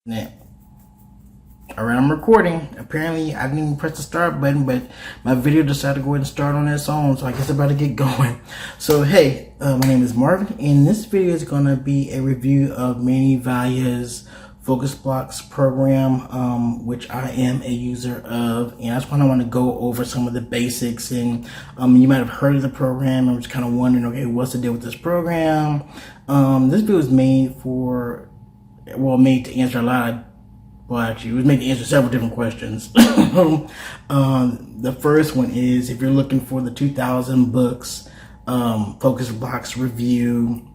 Now, alright, I'm recording. Apparently, I didn't even press the start button, but my video decided to go ahead and start on its own, so I guess I'm about to get going. So, hey, my name is Marvin, and this video is going to be a review of Mani Vaya's Focus Blocks program, which I am a user of, and I just want to go over some of the basics. And you might have heard of the program. I'm just kind of wondering, okay, what's the deal with this program? This video is made to answer a lot of, it was made to answer several different questions. The first one is, if you're looking for the 2000 books Focus Blocks review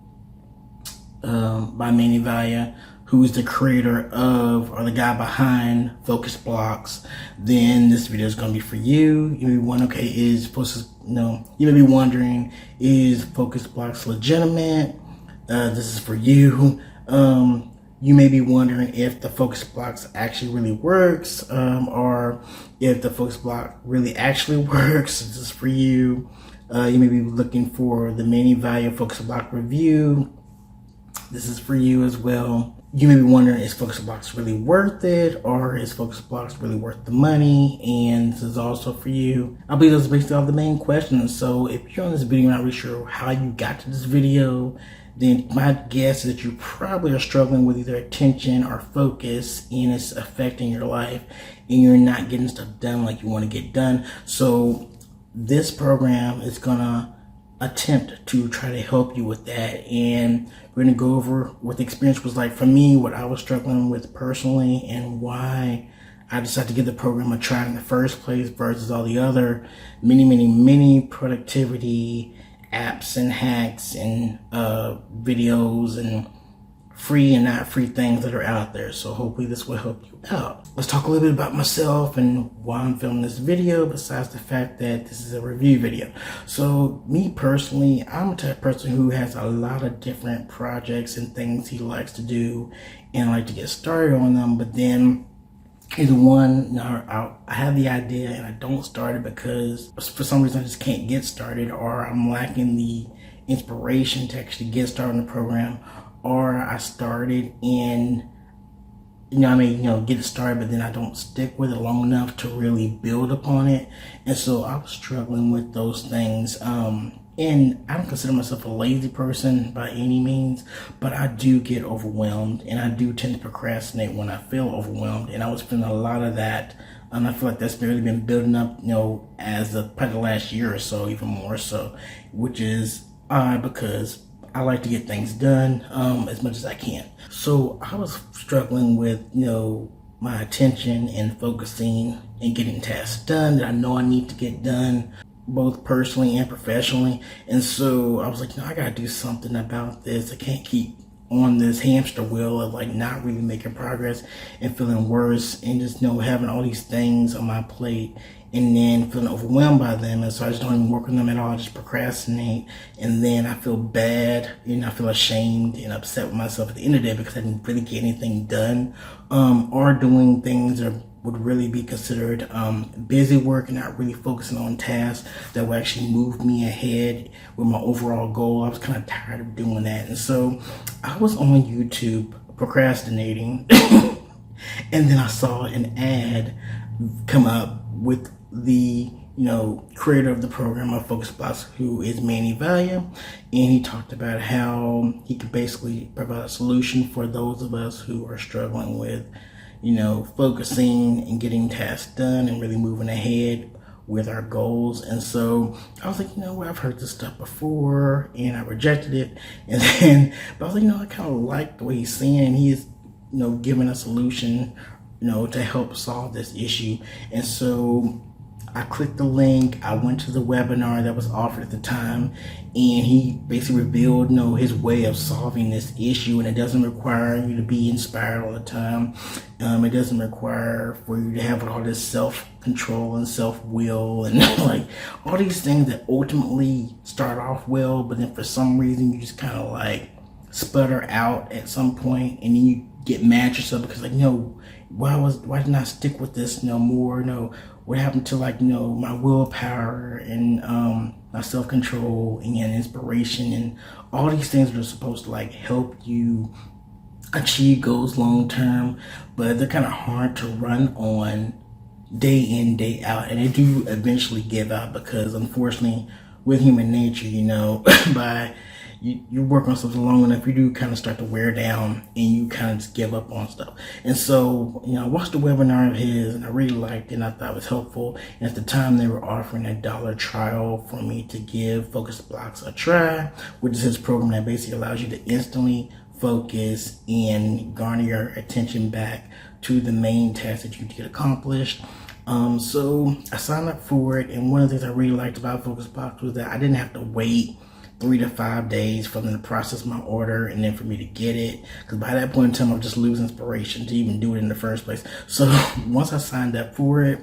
by Mani Vaya, who is the creator of, or the guy behind Focus Blocks, then this video is going to be for you. You may be wondering, okay, you may be wondering, is Focus Blocks legitimate? This is for you. You may be wondering if the Focus Blocks actually really works, or if the Focus Block really actually works. This is for you. You may be looking for the Mani Vaya Focus Block review. This is for you as well. You may be wondering, is Focus Blocks really worth it, or is Focus Blocks really worth the money? And this is also for you. I believe those are basically all the main questions. So if you're on this video and not really sure how you got to this video, then my guess is that you probably are struggling with either attention or focus, and it's affecting your life, and you're not getting stuff done like you want to get done. So this program is gonna attempt to try to help you with that, and we're gonna go over what the experience was like for me, what I was struggling with personally, and why I decided to give the program a try in the first place versus all the other many productivity apps and hacks and videos and free and not free things that are out there. So hopefully this will help you out. Let's talk a little bit about myself and why I'm filming this video, besides the fact that this is a review video. So me personally, I'm a type of person who has a lot of different projects and things he likes to do, and I like to get started on them, but then either one, I have the idea and I don't start it because for some reason I just can't get started, or I'm lacking the inspiration to actually get started on the program, or I started and get it started, but then I don't stick with it long enough to really build upon it. And so I was struggling with those things. And I don't consider myself a lazy person by any means, but I do get overwhelmed, and I do tend to procrastinate when I feel overwhelmed. And I was feeling a lot of that. And I feel like that's really been building up, as probably the last year or so, even more so, which is odd because I like to get things done as much as I can. So I was struggling with, my attention and focusing and getting tasks done that I know I need to get done, both personally and professionally. And so I was like, I gotta do something about this. I can't keep on this hamster wheel of not really making progress and feeling worse, and just having all these things on my plate and then feeling overwhelmed by them. And so I just don't even work on them at all. I just procrastinate, and then I feel bad, I feel ashamed and upset with myself at the end of the day because I didn't really get anything done, or doing things that would really be considered busy work and not really focusing on tasks that would actually move me ahead with my overall goal. I was kind of tired of doing that. And so I was on YouTube procrastinating and then I saw an ad come up with the creator of the program of Focus Blocks, who is Mani Vaya, and he talked about how he could basically provide a solution for those of us who are struggling with focusing and getting tasks done and really moving ahead with our goals. And so I was like, I've heard this stuff before, and I rejected it. And then, but I was like, I kind of like the way he's saying he is, giving a solution, to help solve this issue. And so I clicked the link, I went to the webinar that was offered at the time, and he basically revealed, his way of solving this issue. And it doesn't require you to be inspired all the time. It doesn't require for you to have all this self-control and self-will and all these things that ultimately start off well, but then for some reason you just kind of sputter out at some point, and then you get mad at yourself because why didn't I stick with this more? What happened to my willpower and my self-control and inspiration and all these things that are supposed to help you achieve goals long term, but they're kind of hard to run on day in, day out, and they do eventually give out because unfortunately with human nature, by you work on something long enough, you do kind of start to wear down and you kind of just give up on stuff. And so, I watched the webinar of his and I really liked it and I thought it was helpful. And at the time they were offering $1 trial for me to give Focus Blocks a try, which is his program that basically allows you to instantly focus and garner your attention back to the main task that you need to get accomplished. So I signed up for it, and one of the things I really liked about Focus Blocks was that I didn't have to wait 3 to 5 days for them to process my order and then for me to get it, because by that point in time I was just losing inspiration to even do it in the first place. So once I signed up for it,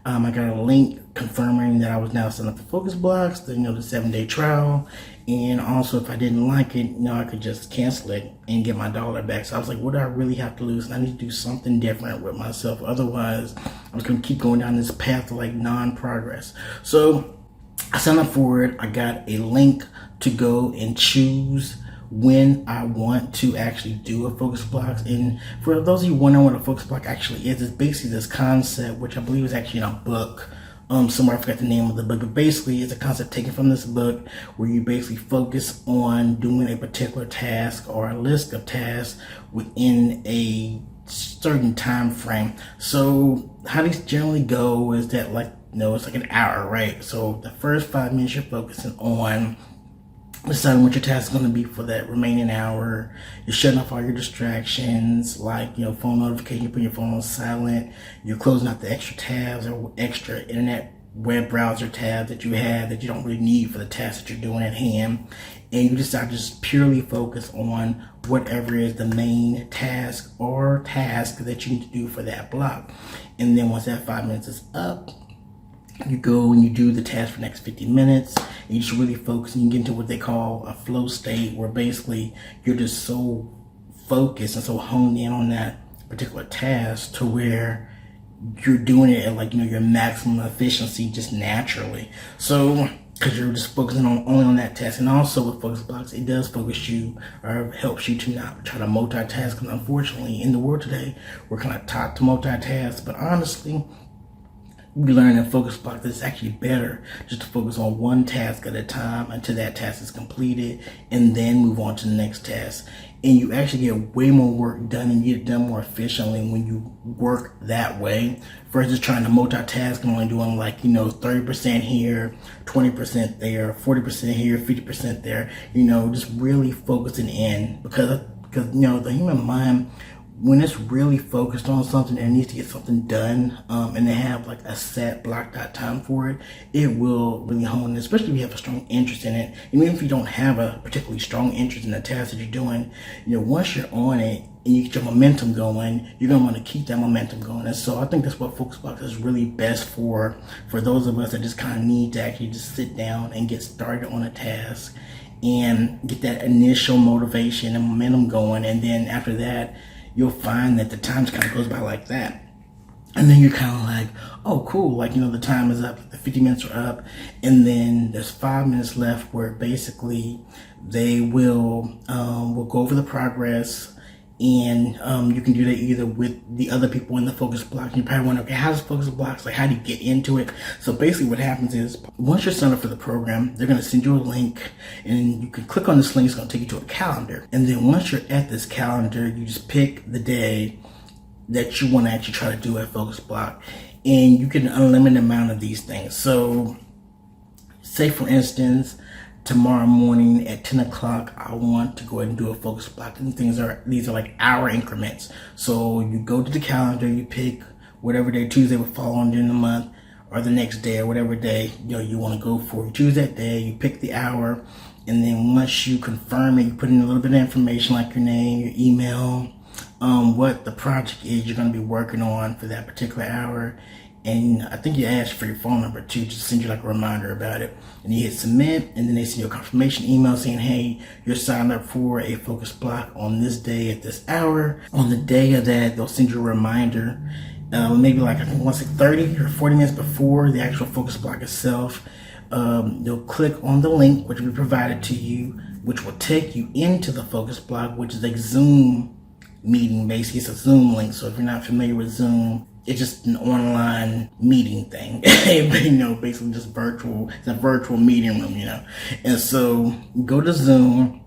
I got a link confirming that I was now signed up for Focus Blocks, the 7-day trial. And also, if I didn't like it, I could just cancel it and get my $1 back. So I was like, what do I really have to lose? And I need to do something different with myself. Otherwise, I was going to keep going down this path of like non-progress. So I signed up for it. I got a link to go and choose when I want to actually do a Focus Block. And for those of you wondering what a Focus Block actually is, it's basically this concept, which I believe is actually in a book. Somewhere I forgot the name of the book, but basically it's a concept taken from this book where you basically focus on doing a particular task or a list of tasks within a certain time frame. So how these generally go is that it's like an hour, right? So the first 5 minutes you're focusing on deciding what your task is going to be for that remaining hour. You're shutting off all your distractions, like phone notifications. You put your phone on silent. You're closing out the extra tabs or extra internet web browser tabs that you have that you don't really need for the task that you're doing at hand. And you decide to just purely focus on whatever is the main task or task that you need to do for that block. And then once that 5 minutes is up, you go and you do the task for the next 50 minutes. And you just really focus and you get into what they call a flow state, where basically you're just so focused and so honed in on that particular task to where you're doing it at your maximum efficiency just naturally. So because you're just focusing only on that task. And also with Focus Blocks, it does focus you or helps you to not try to multitask. Because unfortunately in the world today, we're kind of taught to multitask, but honestly, we learn in Focus Block that it's actually better just to focus on one task at a time until that task is completed and then move on to the next task. And you actually get way more work done and you get done more efficiently when you work that way versus trying to multitask and only doing 30% here, 20% there, 40% here, 50% there, just really focusing in because the human mind, when it's really focused on something and needs to get something done, and they have a set blocked out time for it, it will really hone it, especially if you have a strong interest in it. Even if you don't have a particularly strong interest in the task that you're doing, once you're on it and you get your momentum going, you're going to want to keep that momentum going. And so I think that's what Focus Blocks is really best for those of us that just kind of need to actually just sit down and get started on a task and get that initial motivation and momentum going. And then after that, you'll find that the time just kind of goes by like that. And then you're kind of like, oh, cool. The time is up, the 50 minutes are up. And then there's 5 minutes left where basically they will go over the progress. And you can do that either with the other people in the Focus Block. You probably wonder, okay, how does Focus Blocks, how do you get into it? So basically what happens is, once you're signed up for the program, they're going to send you a link, and you can click on this link. It's going to take you to a calendar. And then once you're at this calendar, you just pick the day that you want to actually try to do a Focus Block. And you get an unlimited amount of these things. So say, for instance, tomorrow morning at 10 o'clock, I want to go ahead and do a Focus Block. And these are hour increments. So you go to the calendar, you pick whatever day Tuesday would fall on during the month, or the next day, or whatever day you want to go for. You choose that day, you pick the hour, and then once you confirm it, you put in a little bit of information like your name, your email, what the project is you're going to be working on for that particular hour. And I think you ask for your phone number too, just send you a reminder about it. And you hit submit, and then they send you a confirmation email saying, hey, you're signed up for a Focus Block on this day at this hour. On the day of that, they'll send you a reminder, maybe I think once 30 or 40 minutes before the actual Focus Block itself. You'll click on the link which will be provided to you, which will take you into the Focus Block, which is a Zoom meeting. Basically, it's a Zoom link. So if you're not familiar with Zoom, it's just an online meeting thing. Basically just virtual. It's a virtual meeting room, And so go to Zoom,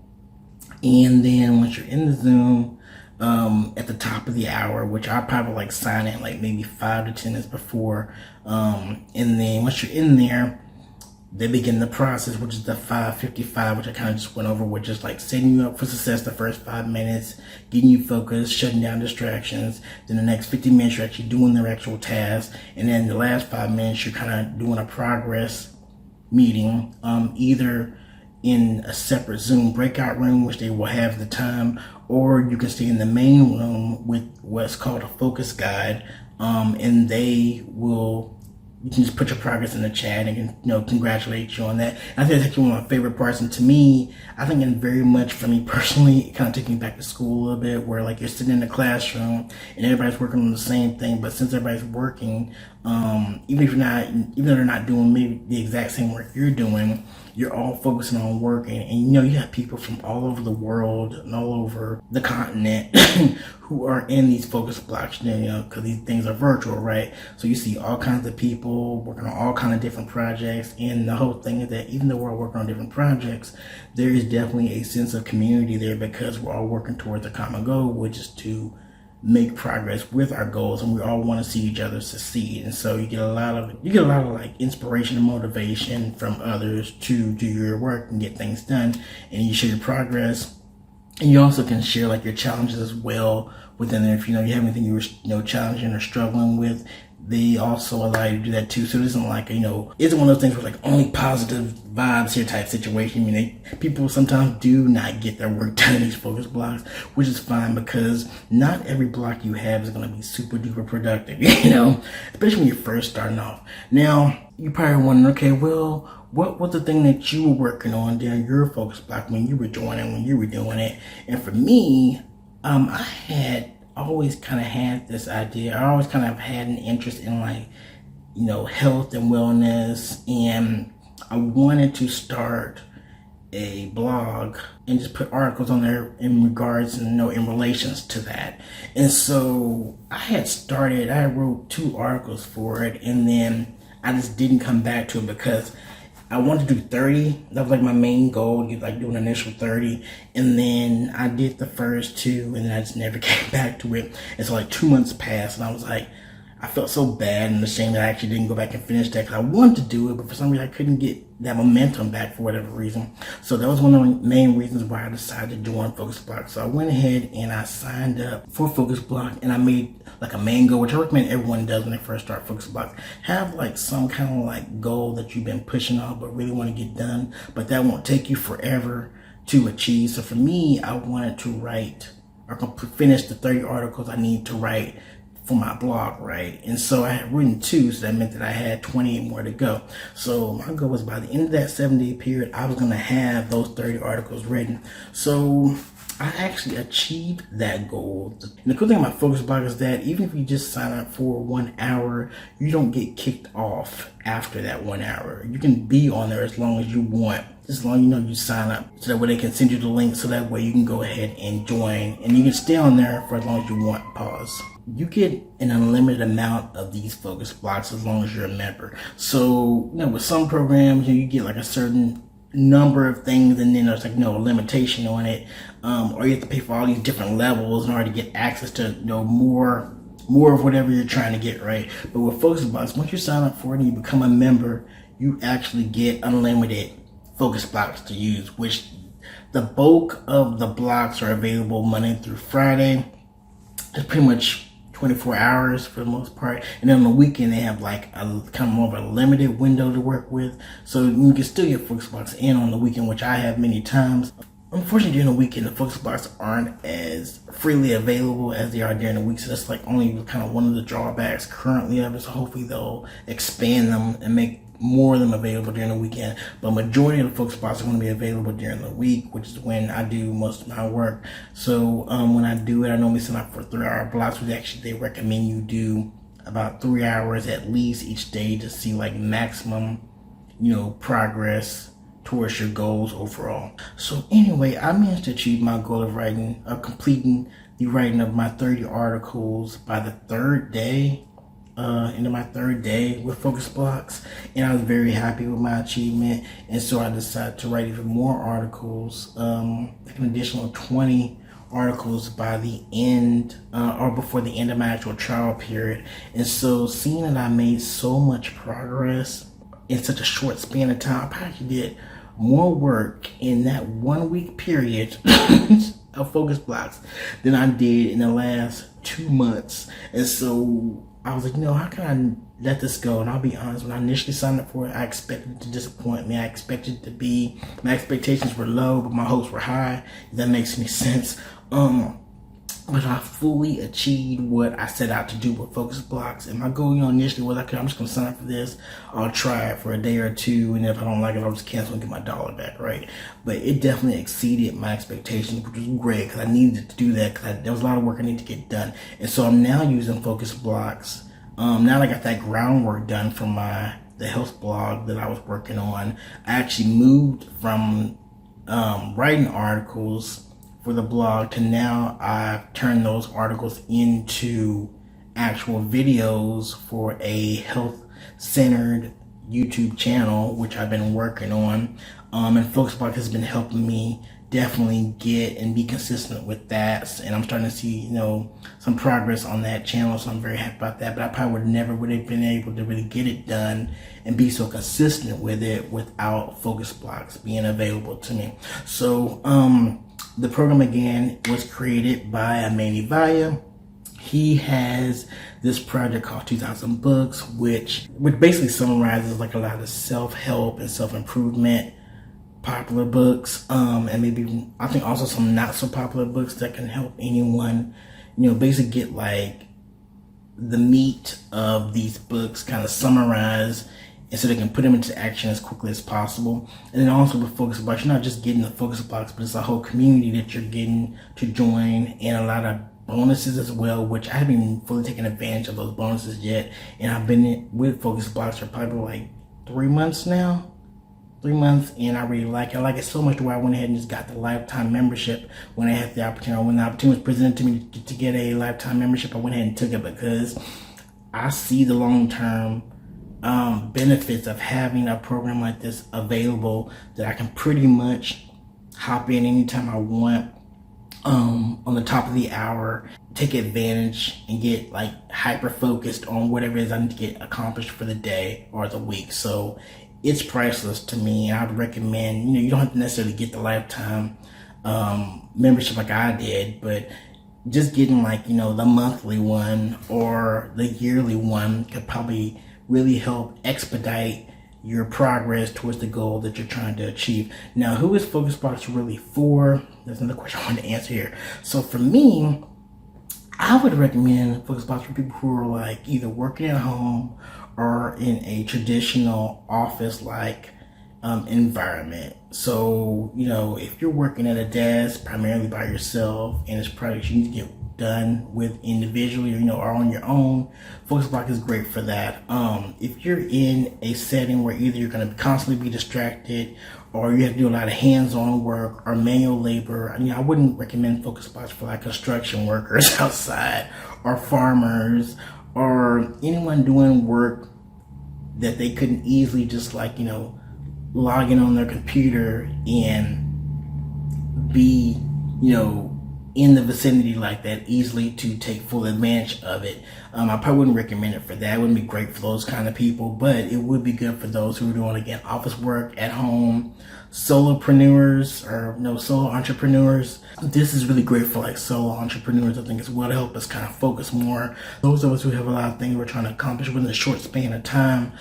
and then once you're in the Zoom, at the top of the hour, which I'll probably like sign in like maybe 5 to 10 minutes before, and then once you're in there, they begin the process, which is the 5:55, which I kind of just went over, which is like setting you up for success the first 5 minutes, getting you focused, shutting down distractions. Then the next 50 minutes, you're actually doing their actual task. And then the last 5 minutes, you're kind of doing a progress meeting, either in a separate Zoom breakout room, which they will have the time, or you can stay in the main room with what's called a focus guide, and you can just put your progress in the chat and congratulate you on that. And I think that's actually one of my favorite parts. And to me, I think and very much for me personally, it kind of takes me back to school a little bit, where like you're sitting in the classroom and everybody's working on the same thing, but since everybody's working, even though they're not doing maybe the exact same work you're doing, you're all focusing on working. And you have people from all over the world and all over the continent who are in these focus blocks, because these things are virtual, right? So you see all kinds of people working on all kinds of different projects. And the whole thing is that even though we're all working on different projects, there is definitely a sense of community there, because we're all working towards a common goal, which is to make progress with our goals, and we all want to see each other succeed. And so you get a lot of like inspiration and motivation from others to do your work and get things done, and you share your progress. And you also can share like your challenges as well within there. If you have anything you're challenging or struggling with, they also allow you to do that too. So it isn't like, isn't one of those things where like only positive vibes here type situation. I mean, people sometimes do not get their work done in these focus blocks, which is fine, because not every block you have is going to be super duper productive, especially when you're first starting off. Now, you're probably wondering, okay, well, what was the thing that you were working on during your focus block when you were doing it? And for me, I had always kind of had this idea. I always kind of had an interest in like, health and wellness, and I wanted to start a blog and just put articles on there in regards and in relations to that. And so I wrote 2 articles for it, and then I just didn't come back to it because I wanted to do 30. That was like my main goal, do an initial 30. And then I did the first 2, and then I just never came back to it. And so like 2 months passed, and I was like, I felt so bad and ashamed that I actually didn't go back and finish that, because I wanted to do it, but for some reason I couldn't get that momentum back for whatever reason. So that was one of the main reasons why I decided to join Focus Block. So I went ahead and I signed up for Focus Block, and I made like a main goal, which I recommend everyone does when they first start Focus Block. Have like some kind of like goal that you've been pushing off but really want to get done, but that won't take you forever to achieve. So for me, I wanted to write or finish the 30 articles I need to write for my blog, right? And so I had written 2, so that meant that I had 28 more to go. So my goal was by the end of that 7-day period, I was going to have those 30 articles written. So I actually achieved that goal. And the cool thing about Focus Block is that even if you just sign up for 1 hour, you don't get kicked off after that 1 hour. You can be on there as long as you want, as long as you sign up, so that way they can send you the link, so that way you can go ahead and join, and you can stay on there for as long as you want. Pause. You get an unlimited amount of these focus blocks as long as you're a member. So, with some programs, you get like a certain number of things, and then there's like no limitation on it, or you have to pay for all these different levels in order to get access to more of whatever you're trying to get, right? But with Focus Blocks, once you sign up for it and you become a member, you actually get unlimited focus blocks to use, which the bulk of the blocks are available Monday through Friday. It's pretty much 24 hours for the most part, and then on the weekend they have like a kind of more of a limited window to work with, so you can still get focus blocks in on the weekend, which I have many times. Unfortunately, during the weekend, the focus blocks aren't as freely available as they are during the week, so that's like only kind of one of the drawbacks currently of it. So hopefully they'll expand them and make more of them available during the weekend, but majority of the focus blocks are going to be available during the week, which is when I do most of my work. So when I do it, I normally sign up for 3-hour blocks, which actually they recommend you do about 3 hours at least each day to see like maximum progress towards your goals overall. So anyway, I managed to achieve my goal of completing the writing of my 30 articles by the third day, into my third day with focus blocks, and I was very happy with my achievement. And so I decided to write even more articles, like an additional 20 articles by the end, or before the end of my actual trial period. And so seeing that I made so much progress in such a short span of time, I actually did more work in that 1 week period of focus blocks than I did in the last 2 months. And so I was like, how can I let this go? And I'll be honest, when I initially signed up for it, I expected it to disappoint me. My expectations were low, but my hopes were high. If that makes any sense. But I fully achieved what I set out to do with focus blocks. And my goal, initially was, I'm just going to sign up for this. I'll try it for a day or two. And if I don't like it, I'll just cancel and get my dollar back, right? But it definitely exceeded my expectations, which was great because I needed to do that because there was a lot of work I needed to get done. And so I'm now using focus blocks. Now that I got that groundwork done from the health blog that I was working on, I actually moved from writing articles for the blog to now I've turned those articles into actual videos for a health-centered YouTube channel, which I've been working on. And Focus Block has been helping me definitely get and be consistent with that. And I'm starting to see, some progress on that channel. So I'm very happy about that. But I probably would have been able to really get it done and be so consistent with it without Focus Blocks being available to me. So, the program again was created by Mani Vaya. He has this project called 2000 Books, which basically summarizes like a lot of self-help and self-improvement popular books, and maybe I think also some not so popular books that can help anyone, basically get like the meat of these books kind of summarized, and so they can put them into action as quickly as possible. And then also with focus blocks, you're not just getting the focus blocks, but it's a whole community that you're getting to join, and a lot of bonuses as well, which I haven't even fully taken advantage of those bonuses yet. And I've been with focus blocks for probably like 3 months now. 3 months, and I really like it. I like it so much to where I went ahead and just got the lifetime membership when I had the opportunity. When the opportunity was presented to me to get a lifetime membership, I went ahead and took it because I see the long-term benefits of having a program like this available that I can pretty much hop in anytime I want, on the top of the hour, take advantage and get like hyper focused on whatever it is I need to get accomplished for the day or the week. So it's priceless to me. And I'd recommend, you don't have to necessarily get the lifetime membership like I did, but just getting like, the monthly one or the yearly one could probably really help expedite your progress towards the goal that you're trying to achieve. Now, who is Focus Blocks really for? That's another question I want to answer here. So for me, I would recommend Focus Blocks for people who are like either working at home or in a traditional office-like environment. So, if you're working at a desk primarily by yourself and it's projects you need to get done with individually or on your own, Focus Block is great for that. If you're in a setting where either you're going to constantly be distracted or you have to do a lot of hands-on work or manual labor, I wouldn't recommend Focus Blocks for like construction workers outside or farmers or anyone doing work that they couldn't easily just like, log in on their computer and be, in the vicinity like that easily to take full advantage of it. I probably wouldn't recommend it for that. It wouldn't be great for those kind of people, but it would be good for those who are doing, again, office work at home, solopreneurs or solo entrepreneurs. This is really great for like solo entrepreneurs, I think, as well, to help us kind of focus more. Those of us who have a lot of things we're trying to accomplish within a short span of time,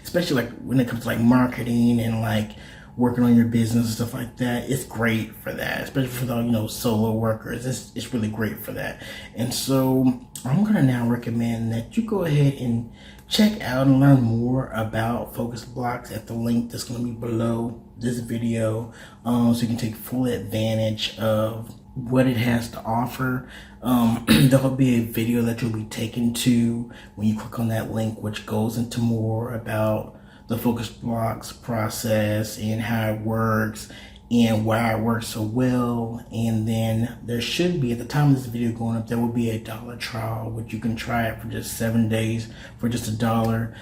especially like when it comes to like marketing and like working on your business and stuff like that, it's great for that, especially for the solo workers. It's really great for that. And so I'm gonna now recommend that you go ahead and check out and learn more about Focus Blocks at the link that's going to be below this video, so you can take full advantage of what it has to offer. There'll be a video that you'll be taken to when you click on that link, which goes into more about the Focus Blocks process and how it works and why it works so well. And then there should be, at the time of this video going up, there will be a $1 trial, which you can try it for just 7 days for just $1.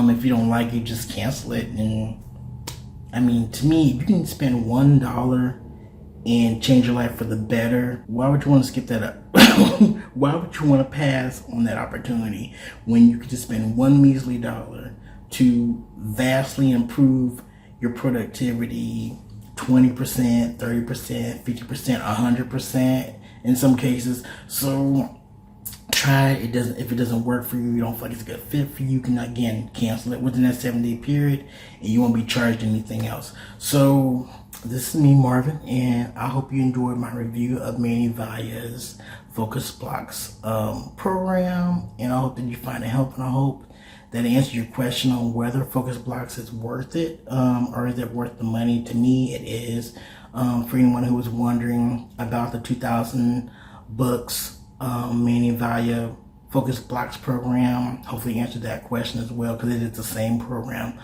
If you don't like it, just cancel it. And I mean, to me, if you can spend $1 and change your life for the better, why would you want to skip that up? Why would you want to pass on that opportunity when you could just spend one measly dollar to vastly improve your productivity 20%, 30%, 50%, 100% in some cases? So try it. If it doesn't work for you, you don't feel like it's a good fit for you, you can again cancel it within that 7-day period, and you won't be charged anything else. So this is me, Marvin, and I hope you enjoyed my review of Mani Vaya's Focus Blocks program, and I hope that you find it helpful. And I hope that answers your question on whether Focus Blocks is worth it, or is it worth the money. To me, it is. For anyone who was wondering about the 2,000 books Mani Vaya Focus Blocks program, hopefully answered that question as well, because it is the same program,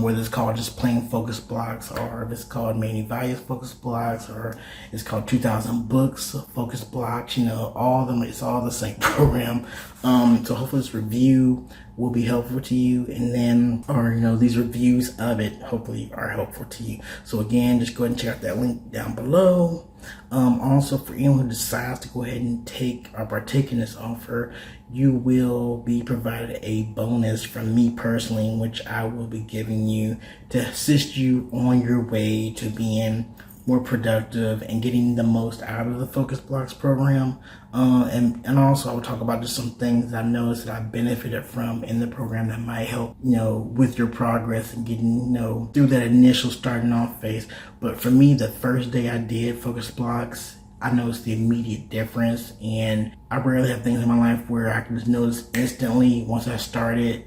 whether it's called just plain Focus Blocks, or if it's called Mani Vaya's Focus Blocks, or it's called 2,000 books Focus Blocks. You know, all of them, it's all the same program. So hopefully this review will be helpful to you, and then, or you know, these reviews of it hopefully are helpful to you. So again, just go ahead and check out that link down below. Also, for anyone who decides to go ahead and take or partake in this offer, you will be provided a bonus from me personally, which I will be giving you to assist you on your way to being more productive and getting the most out of the Focus Blocks program. And also I will talk about just some things that I noticed that I benefited from in the program that might help, you know, with your progress and getting, you know, through that initial starting off phase. But for me, the first day I did Focus Blocks, I noticed the immediate difference, and I rarely have things in my life where I can just notice instantly once I started.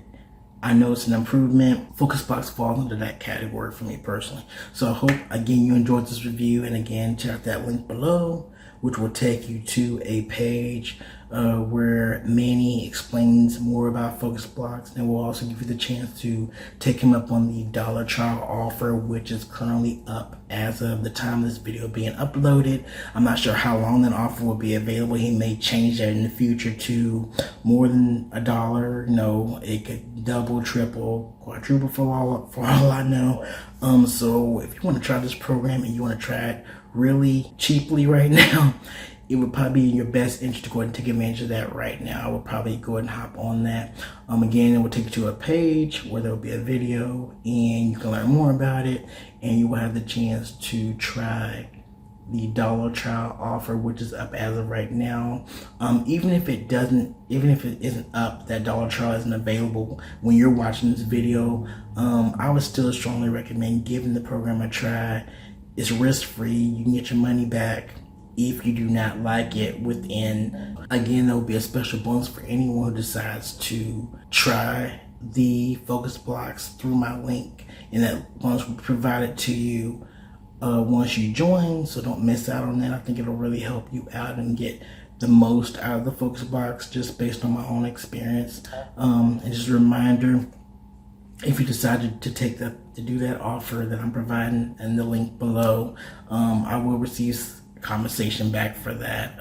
I noticed an improvement. Focus Blocks falls into that category for me personally. So I hope, again, you enjoyed this review. And again, check out that link below, which will take you to a page where Mani explains more about Focus Blocks. And we'll also give you the chance to take him up on the $1 trial offer, which is currently up as of the time of this video being uploaded. I'm not sure how long that offer will be available. He may change that in the future to more than $1. You know, it could double, triple, quadruple for all I know. So if you want to try this program and you want to try it really cheaply right now, it would probably be in your best interest to go ahead and take advantage of that right now. I would probably go ahead and hop on that. Again, it will take you to a page where there will be a video, and you can learn more about it, and you will have the chance to try the $1 trial offer, which is up as of right now. Even if it isn't up, that $1 trial isn't available when you're watching this video, I would still strongly recommend giving the program a try. It's risk-free. You can get your money back if you do not like it within. Again, there will be a special bonus for anyone who decides to try the Focus Blocks through my link, and that bonus will be provided to you once you join. So don't miss out on that. I think it'll really help you out and get the most out of the Focus Blocks, just based on my own experience. And just a reminder, if you decided to do that offer that I'm providing in the link below, I will receive compensation back for that,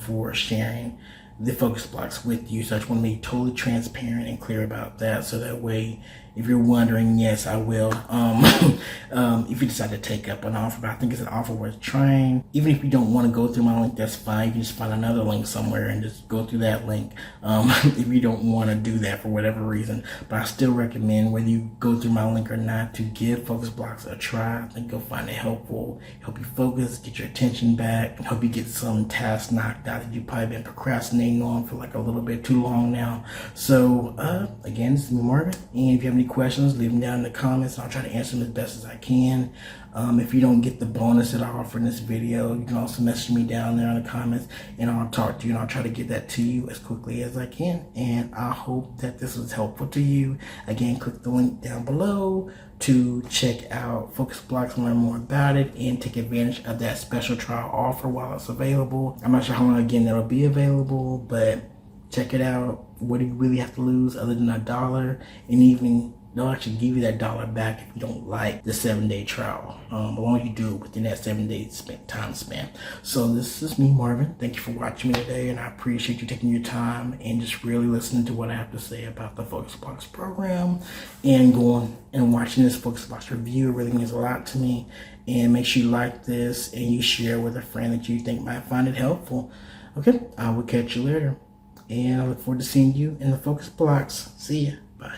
for sharing the Focus Blocks with you. So I just want to be totally transparent and clear about that, so that way, if you're wondering, yes, I will. If you decide to take up an offer, but I think it's an offer worth trying. Even if you don't want to go through my link, that's fine. You can just find another link somewhere and just go through that link, if you don't want to do that for whatever reason. But I still recommend, whether you go through my link or not, to give Focus Blocks a try. I think you'll find it helpful, help you focus, get your attention back, help you get some tasks knocked out that you've probably been procrastinating on for like a little bit too long now. So again, this is me, Marvin, and if you have any questions, leave them down in the comments, and I'll try to answer them as best as I can. If you don't get the bonus that I offer in this video, you can also message me down there in the comments, and I'll talk to you, and I'll try to get that to you as quickly as I can. And I hope that this was helpful to you. Again, click the link down below to check out Focus Blocks and learn more about it, and take advantage of that special trial offer while it's available. I'm not sure how long again that'll be available, but check it out. What do you really have to lose other than $1? And even they'll actually give you that dollar back if you don't like the 7-day trial. As long as you do it within that 7-day time span. So this is me, Marvin. Thank you for watching me today, and I appreciate you taking your time and just really listening to what I have to say about the Focus Blocks program, and going and watching this Focus Blocks review. It really means a lot to me. And make sure you like this and you share with a friend that you think might find it helpful. Okay, I will catch you later. And I look forward to seeing you in the Focus Blocks. See ya. Bye.